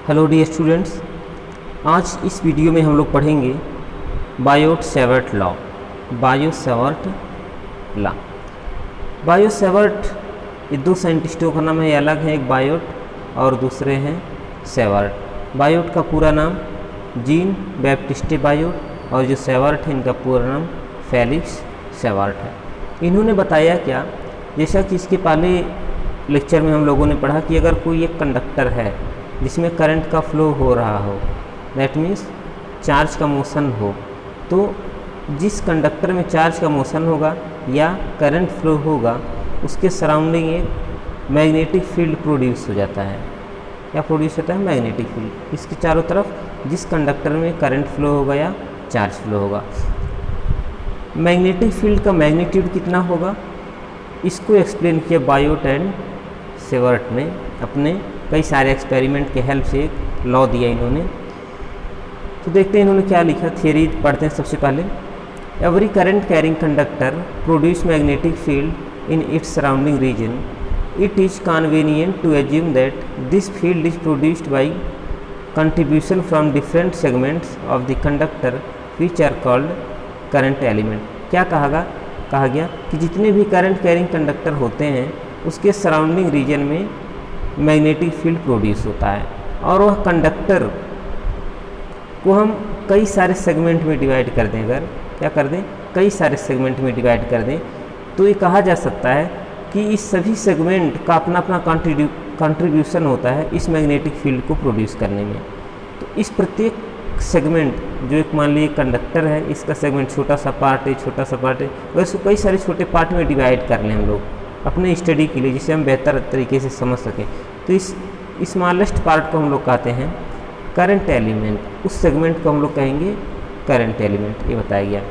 Hello dear students, आज इस video में हम लोग पढ़ेंगे बायोट-सेवर्ट लॉ। बायोट-सेवर्ट ये दो साइंटिस्टों का नाम है, अलग है, एक बायोट और दूसरे हैं सेवर्ट। बायोट का पूरा नाम जीन बैप्टिस्टे बायोट और जो सेवर्ट है इनका पूरा नाम फेलिक्स सेवर्ट है। इन्होंने बताया क्या, जैसा कि इसके पहले लेक्चर में हम लोगों ने पढ़ा कि अगर कोई एक कंडक्टर है जिसमें करंट का फ्लो हो रहा हो, दैट मीन्स चार्ज का मोशन हो, तो जिस कंडक्टर में चार्ज का मोशन होगा या करंट फ्लो होगा उसके सराउंडिंग एक मैग्नेटिक फील्ड प्रोड्यूस हो जाता है। क्या प्रोड्यूस होता है? Magnetic field. इसके चारों तरफ जिस कंडक्टर में करंट फ्लो होगा या चार्ज फ्लो होगा, मैग्नेटिक फील्ड का मैग्नीट्यूड कितना होगा, इसको एक्सप्लेन किया बायोट एंड सेवर्ट ने। अपने कई सारे एक्सपेरिमेंट के हेल्प से एक लॉ दिया इन्होंने। तो देखते हैं इन्होंने क्या लिखा, थियरी पढ़ते हैं सबसे पहले। Every current carrying conductor produce magnetic field in its surrounding region. It is convenient to assume that this field is produced by contribution from different segments of the conductor which are called current element. क्या कहा गया कि जितने भी current carrying conductor होते हैं उसके surrounding reason में मैग्नेटिक फील्ड प्रोड्यूस होता है, और वह कंडक्टर को हम कई सारे सेगमेंट में डिवाइड कर दें। अगर क्या कर दें, कई सारे सेगमेंट में डिवाइड कर दें, तो ये कहा जा सकता है कि इस सभी सेगमेंट का अपना अपना कंट्रीब्यूशन होता है इस मैग्नेटिक फील्ड को प्रोड्यूस करने में। तो इस प्रत्येक सेगमेंट, जो एक मान लीजिए कंडक्टर है, इसका सेगमेंट छोटा सा पार्ट है, अगर इसको कई सारे छोटे पार्ट में डिवाइड कर लें हम लोग अपने स्टडी के लिए, जिसे हम बेहतर तरीके से समझ सकें, तो इस स्मॉलेस्ट पार्ट को हम लोग कहते हैं करंट एलिमेंट। उस सेगमेंट को हम लोग कहेंगे करंट एलिमेंट। ये बताया गया।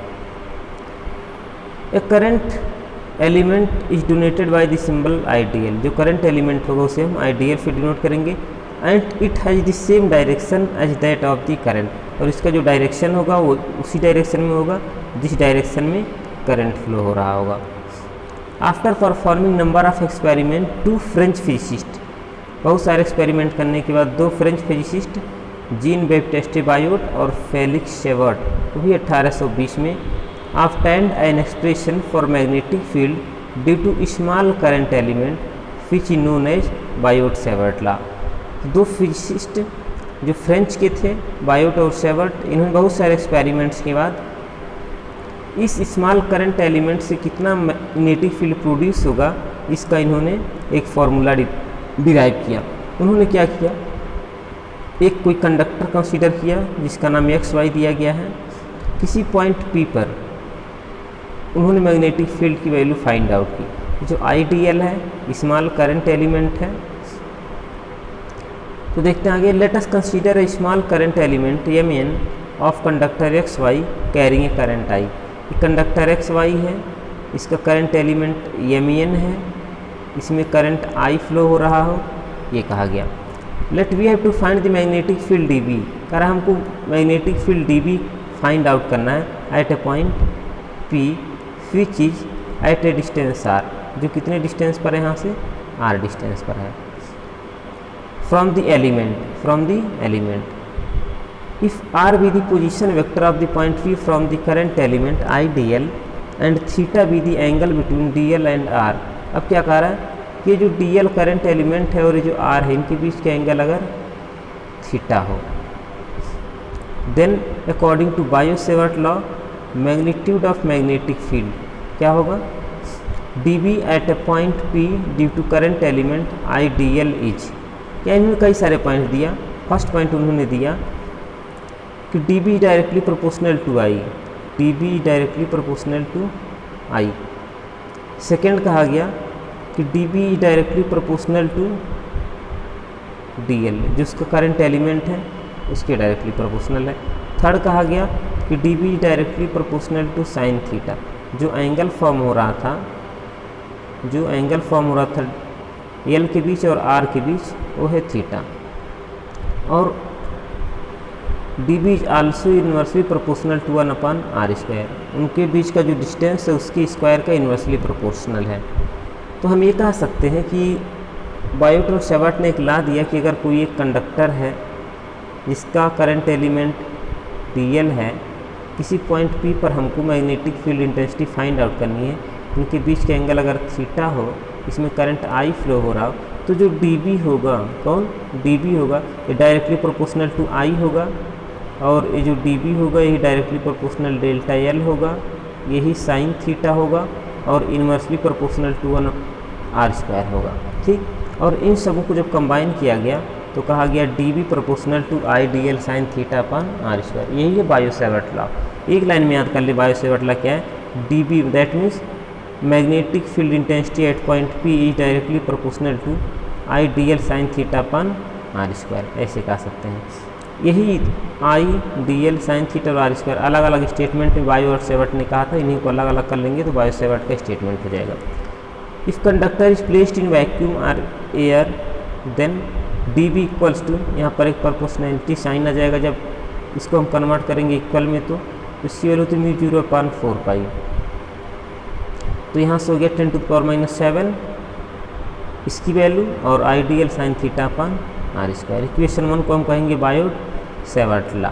A current element is denoted by the symbol ideal. जो करंट एलिमेंट होगा उसे हम आइडियल से डिनोट करेंगे। And it has the same direction as that of the current. और इसका जो डायरेक्शन होगा वो उसी डायरेक्शन में होगा जिस डायरेक्शन में करंट फ्लो हो रहा होगा। After performing number of experiment, two French physicist, बहुत सारे एक्सपेरिमेंट करने के बाद दो French physicist Jean Baptiste Biot और फेलिक्स सेवर्ट, वो भी 1820 में, obtained an expression for magnetic field due to small current element which is known as Biot Savart law. दो फिजिसिस्ट जो फ्रेंच के थे, बायोट और सेवर्ट, इन्होंने बहुत सारे एक्सपेरिमेंट्स के बाद इस स्मॉल करंट एलिमेंट से कितना मैग्नेटिक फील्ड प्रोड्यूस होगा इसका इन्होंने एक फार्मूला डिराइव किया। उन्होंने क्या किया, एक कोई कंडक्टर कंसीडर किया जिसका नाम XY दिया गया है। किसी पॉइंट P पर उन्होंने मैग्नेटिक फील्ड की वैल्यू फाइंड आउट की। जो आइडियल है, स्मॉल करंट एलिमेंट है। तो देखते हैं आगे। Let us consider a small current element Mn of conductor XY carrying a current I। Conductor XY है, इसका करंट एलिमेंट Mn है, इसमें करंट I फ्लो हो रहा हो, ये कहा गया। Let we have to find the magnetic field dB। कह रहा हमको magnetic field dB find out करना है at a point P which is at a distance R। जो कितने डिस्टेंस पर है यहाँ से? R डिस्टेंस पर है। From the element if R be the position vector of the point P from the current element I dl and theta be the angle between dl and R। अब क्या कह रहा है कि जो dl करंट एलिमेंट है और ये जो R है, इनके बीच का एंगल अगर थीटा हो, then according to Biot Savart law magnitude of magnetic field क्या होगा, dB at a point P due to current element I dl is. क्या इन्होंने कई सारे पॉइंट दिया। फर्स्ट पॉइंट उन्होंने दिया कि dB directly proportional to I, dB directly proportional to I। Second कहा गया कि dB directly proportional to dl, जिसका करंट एलिमेंट है उसके डायरेक्टली प्रोपोर्शनल है। थर्ड कहा गया कि dB directly proportional to sine theta. जो एंगल फॉर्म हो रहा था L के बीच और R के बीच, वो है थीटा। और dB is also inversely proportional to 1/r²। उनके बीच का जो डिस्टेंस है उसकी स्क्वायर का इन्वर्सली प्रोपोर्शनल है। तो हम ये कह सकते हैं कि बायोट और सेवर्ट ने एक लॉ दिया कि अगर कोई एक कंडक्टर है जिसका करंट एलिमेंट dl है, किसी पॉइंट P पर हमको magnetic field intensity find out करनी है, इनके बीच का एंगल अगर थीटा हो, इसमें करंट I फ्लो हो रहा हो, तो जो dB होगा, कौन dB होगा, ये डायरेक्टली प्रोपोर्शनल टू I होगा, और ये जो dB होगा यही डायरेक्टली प्रोपोर्शनल डेल्टा L होगा, यही साइन थीटा होगा, और इन्वर्सली प्रोपोर्शनल टू 1r² होगा। ठीक, और इन सबों को जब कंबाइन किया गया तो कहा गया dB proportional to I dl sine theta upon r²। यही है बायो-सेवर्ट लॉ। एक लाइन में याद कर ले, बायो-सेवर्ट लॉ क्या है, dB that means magnetic field intensity at point P is directly proportional to I dl sine theta upon r², ऐसे कह सकते हैं। यही I dl साइन थीटा और r² अलग अलग स्टेटमेंट में बायो और सेवर्ट ने कहा था, इन्हीं को अलग अलग कर लेंगे तो बायो-सेवर्ट का स्टेटमेंट हो जाएगा। If conductor is placed in vacuum और air then dB equals to, यहाँ पर एक प्रोपोर्शनैलिटी साइन आ जाएगा, जब इसको हम कन्वर्ट करेंगे इक्वल में तो इसकी वैल्यू होती है μ0/4π। तो यहाँ से हो गया 10⁻⁻⁷ इसकी वैल्यू, और I dl sine theta upon r²। Equation 1 को हम कहेंगे बायो-सेवर्ट लॉ।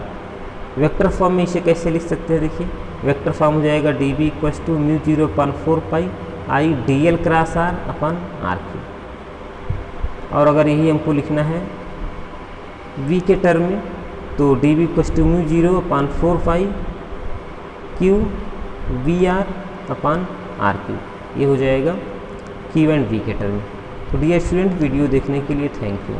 वेक्टर फॉर्म में इसे कैसे लिख सकते हैं, देखिए वेक्टर फॉर्म हो जाएगा dB equals to μ0/4π I dl cross r upon r³। और अगर यही हमको लिखना है v के टर्म में तो dB equals to μ0/4π q vr upon r³, ये हो जाएगा q एंड v के टर्म में। तो डियर स्टूडेंट, वीडियो देखने के लिए थैंक यू।